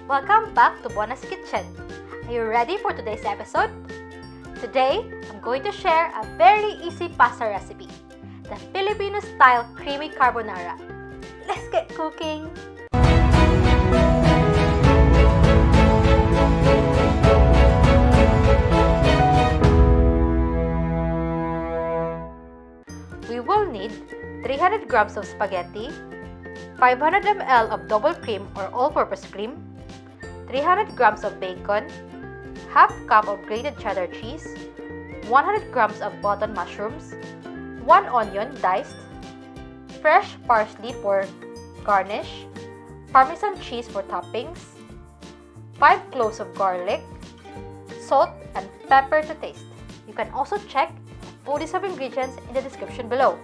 Welcome back to Bona's Kitchen. Are you ready for today's episode? Today, I'm going to share a very easy pasta recipe, the Filipino-style creamy carbonara. Let's get cooking! We will need 300 grams of spaghetti, 500 ml of double cream or all-purpose cream, 300 grams of bacon, half cup of grated cheddar cheese, 100 grams of button mushrooms, 1 onion diced, fresh parsley for garnish, parmesan cheese for toppings, 5 cloves of garlic, salt and pepper to taste. You can also check all these ingredients in the description below.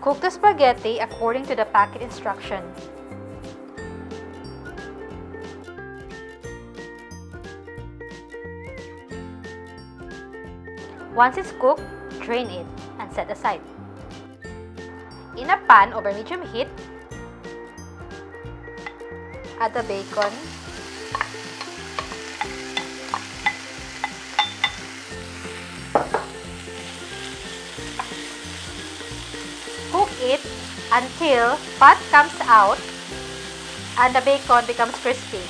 Cook the spaghetti according to the packet instruction. Once it's cooked, drain it and set aside. In a pan over medium heat, add the bacon, cook it until fat comes out and the bacon becomes crispy.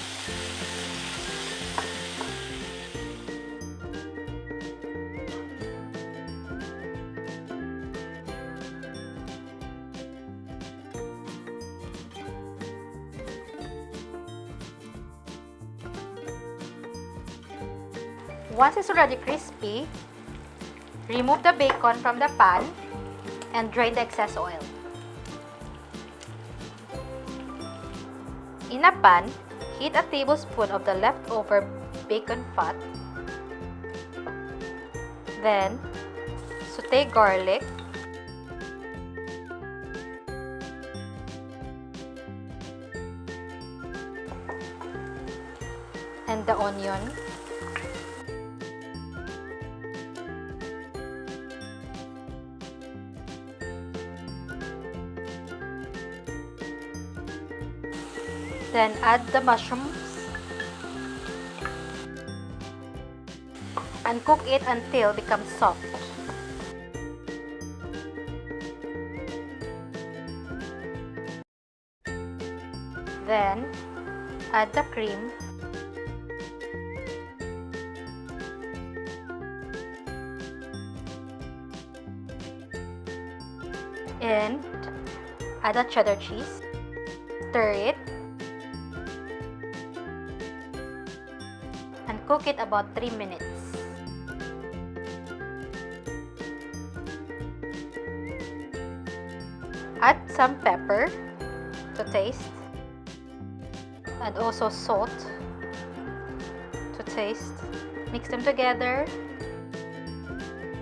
Once it's already crispy, remove the bacon from the pan and drain the excess oil. In a pan, heat a tablespoon of the leftover bacon fat. Then, saute garlic, and the onion. Then add the mushrooms and cook it until it becomes soft. Then add the cream and add the cheddar cheese. Stir it and cook it about 3 minutes. Add some pepper to taste and also salt to taste. Mix them together.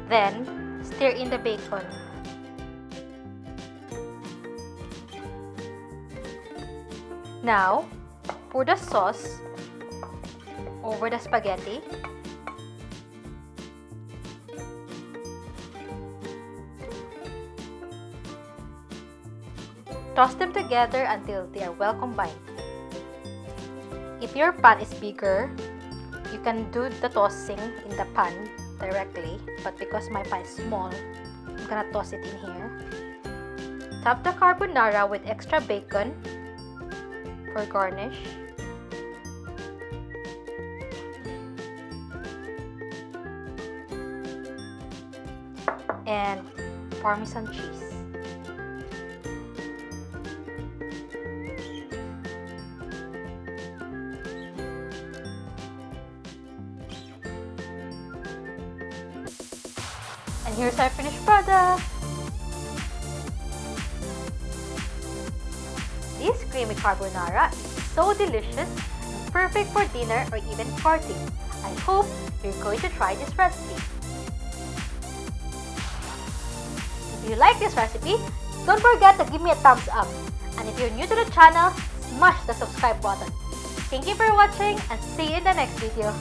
Then stir in the bacon. Now, pour the sauce over the spaghetti. Toss them together until they are well combined. If your pan is bigger, you can do the tossing in the pan directly, but because my pan is small, I'm gonna toss it in here. Top the carbonara with extra bacon for garnish. And parmesan cheese. And here's our finished product. This creamy carbonara is so delicious and perfect for dinner or even party. I hope you're going to try this recipe. If you like this recipe, don't forget to give me a thumbs up. And if you're new to the channel, smash the subscribe button. Thank you for watching and see you in the next video.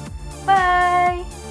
Bye!